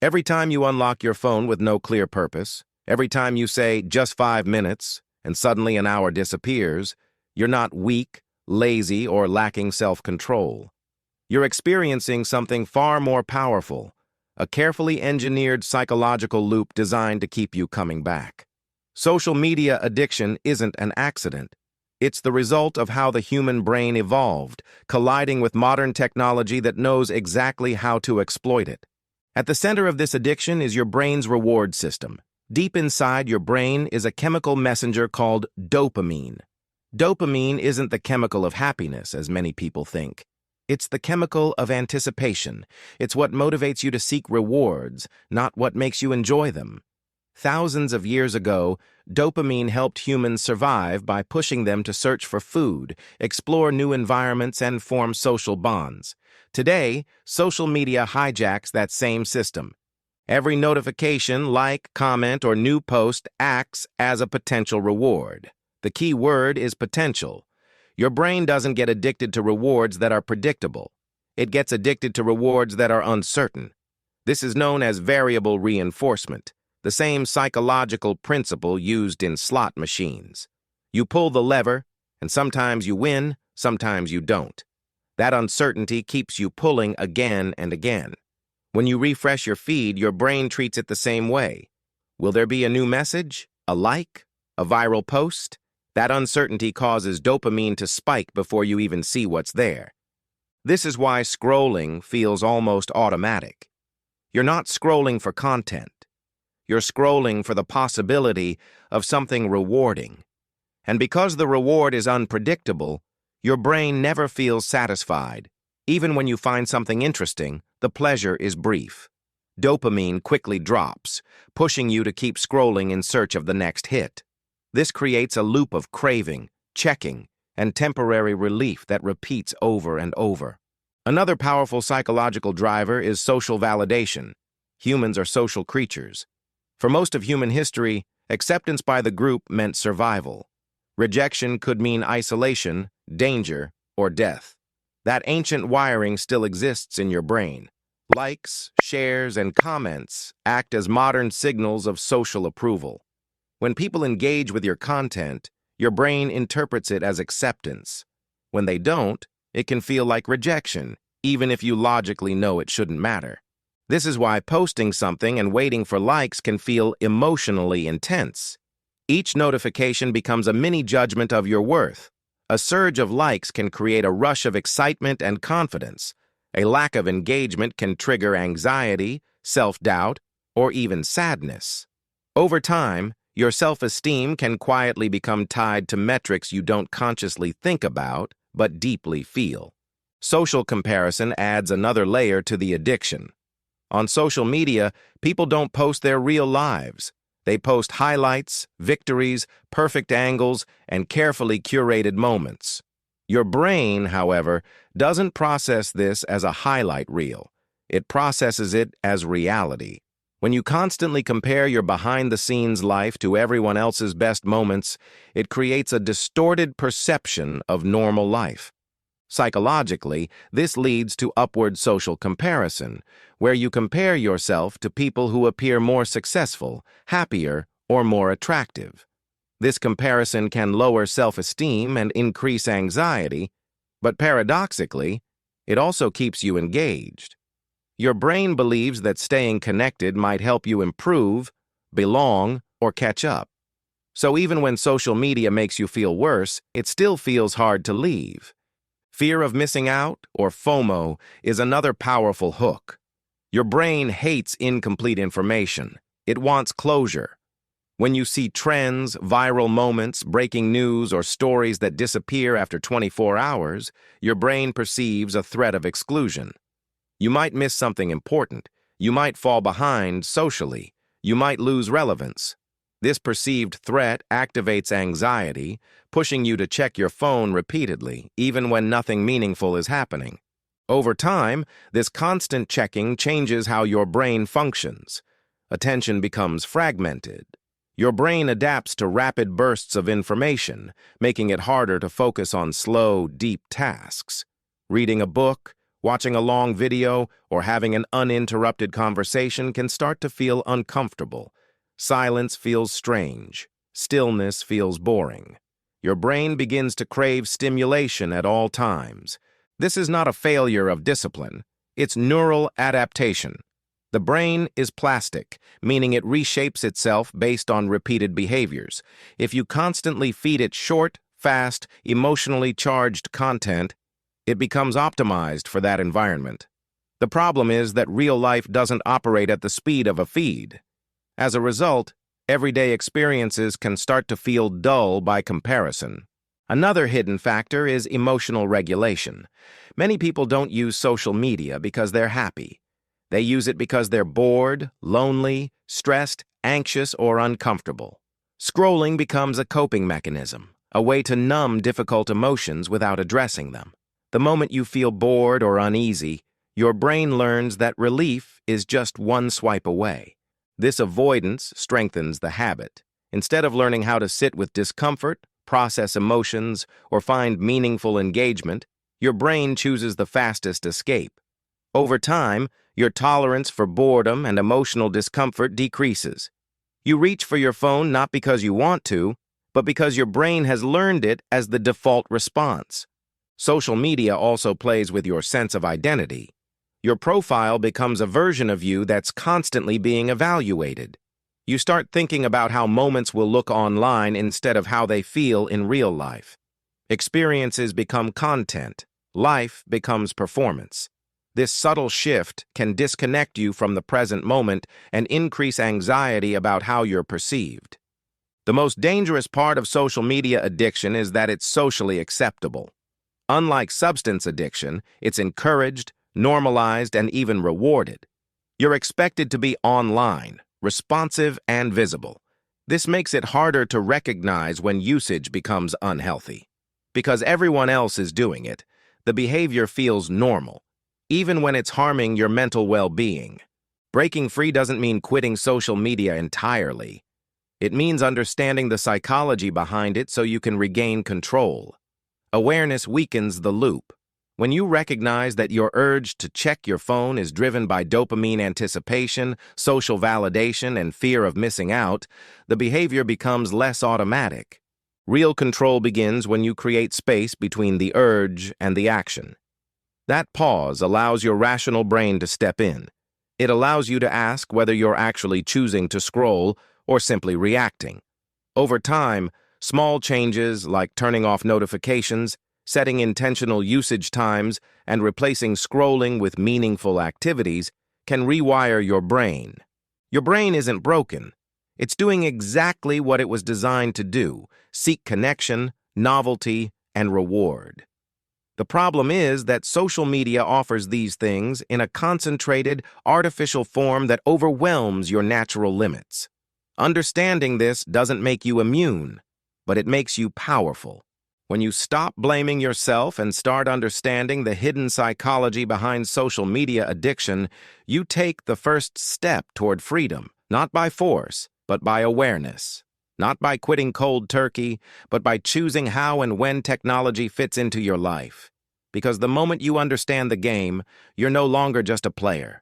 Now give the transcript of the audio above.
Every time you unlock your phone with no clear purpose, every time you say, just 5 minutes, and suddenly an hour disappears, you're not weak, lazy, or lacking self-control. You're experiencing something far more powerful, a carefully engineered psychological loop designed to keep you coming back. Social media addiction isn't an accident. It's the result of how the human brain evolved, colliding with modern technology that knows exactly how to exploit it. At the center of this addiction is your brain's reward system. Deep inside your brain is a chemical messenger called dopamine. Dopamine isn't the chemical of happiness, as many people think. It's the chemical of anticipation. It's what motivates you to seek rewards, not what makes you enjoy them. Thousands of years ago, dopamine helped humans survive by pushing them to search for food, explore new environments, and form social bonds. Today, social media hijacks that same system. Every notification, like, comment, or new post acts as a potential reward. The key word is potential. Your brain doesn't get addicted to rewards that are predictable. It gets addicted to rewards that are uncertain. This is known as variable reinforcement, the same psychological principle used in slot machines. You pull the lever, and sometimes you win, sometimes you don't. That uncertainty keeps you pulling again and again. When you refresh your feed, your brain treats it the same way. Will there be a new message, a like, a viral post? That uncertainty causes dopamine to spike before you even see what's there. This is why scrolling feels almost automatic. You're not scrolling for content. You're scrolling for the possibility of something rewarding. And because the reward is unpredictable, your brain never feels satisfied. Even when you find something interesting, the pleasure is brief. Dopamine quickly drops, pushing you to keep scrolling in search of the next hit. This creates a loop of craving, checking, and temporary relief that repeats over and over. Another powerful psychological driver is social validation. Humans are social creatures. For most of human history, acceptance by the group meant survival. Rejection could mean isolation, danger, or death. That ancient wiring still exists in your brain. Likes, shares, and comments act as modern signals of social approval. When people engage with your content, your brain interprets it as acceptance. When they don't, it can feel like rejection, even if you logically know it shouldn't matter. This is why posting something and waiting for likes can feel emotionally intense. Each notification becomes a mini judgment of your worth. A surge of likes can create a rush of excitement and confidence. A lack of engagement can trigger anxiety, self-doubt, or even sadness. Over time, your self-esteem can quietly become tied to metrics you don't consciously think about, but deeply feel. Social comparison adds another layer to the addiction. On social media, people don't post their real lives. They post highlights, victories, perfect angles, and carefully curated moments. Your brain, however, doesn't process this as a highlight reel. It processes it as reality. When you constantly compare your behind-the-scenes life to everyone else's best moments, it creates a distorted perception of normal life. Psychologically, this leads to upward social comparison, where you compare yourself to people who appear more successful, happier, or more attractive. This comparison can lower self-esteem and increase anxiety, but paradoxically, it also keeps you engaged. Your brain believes that staying connected might help you improve, belong, or catch up. So even when social media makes you feel worse, it still feels hard to leave. Fear of missing out, or FOMO, is another powerful hook. Your brain hates incomplete information. It wants closure. When you see trends, viral moments, breaking news, or stories that disappear after 24 hours, your brain perceives a threat of exclusion. You might miss something important. You might fall behind socially. You might lose relevance. This perceived threat activates anxiety, pushing you to check your phone repeatedly, even when nothing meaningful is happening. Over time, this constant checking changes how your brain functions. Attention becomes fragmented. Your brain adapts to rapid bursts of information, making it harder to focus on slow, deep tasks. Reading a book, Watching a long video or having an uninterrupted conversation can start to feel uncomfortable. Silence feels strange. Stillness feels boring. Your brain begins to crave stimulation at all times. This is not a failure of discipline. It's neural adaptation. The brain is plastic, meaning it reshapes itself based on repeated behaviors. If you constantly feed it short, fast, emotionally charged content, it becomes optimized for that environment. The problem is that real life doesn't operate at the speed of a feed. As a result, everyday experiences can start to feel dull by comparison. Another hidden factor is emotional regulation. Many people don't use social media because they're happy. They use it because they're bored, lonely, stressed, anxious, or uncomfortable. Scrolling becomes a coping mechanism, a way to numb difficult emotions without addressing them. The moment you feel bored or uneasy, your brain learns that relief is just one swipe away. This avoidance strengthens the habit. Instead of learning how to sit with discomfort, process emotions, or find meaningful engagement, your brain chooses the fastest escape. Over time, your tolerance for boredom and emotional discomfort decreases. You reach for your phone not because you want to, but because your brain has learned it as the default response. Social media also plays with your sense of identity. Your profile becomes a version of you that's constantly being evaluated. You start thinking about how moments will look online instead of how they feel in real life. Experiences become content. Life becomes performance. This subtle shift can disconnect you from the present moment and increase anxiety about how you're perceived. The most dangerous part of social media addiction is that it's socially acceptable. Unlike substance addiction, it's encouraged, normalized, and even rewarded. You're expected to be online, responsive, and visible. This makes it harder to recognize when usage becomes unhealthy. Because everyone else is doing it, the behavior feels normal, even when it's harming your mental well-being. Breaking free doesn't mean quitting social media entirely. It means understanding the psychology behind it so you can regain control. Awareness weakens the loop. When you recognize that your urge to check your phone is driven by dopamine anticipation, social validation, and fear of missing out, the behavior becomes less automatic. Real control begins when you create space between the urge and the action. That pause allows your rational brain to step in. It allows you to ask whether you're actually choosing to scroll or simply reacting. Over time, small changes like turning off notifications, setting intentional usage times, and replacing scrolling with meaningful activities can rewire your brain. Your brain isn't broken. It's doing exactly what it was designed to do: seek connection, novelty, and reward. The problem is that social media offers these things in a concentrated, artificial form that overwhelms your natural limits. Understanding this doesn't make you immune, but it makes you powerful. When you stop blaming yourself and start understanding the hidden psychology behind social media addiction, you take the first step toward freedom, not by force, but by awareness. Not by quitting cold turkey, but by choosing how and when technology fits into your life. Because the moment you understand the game, you're no longer just a player.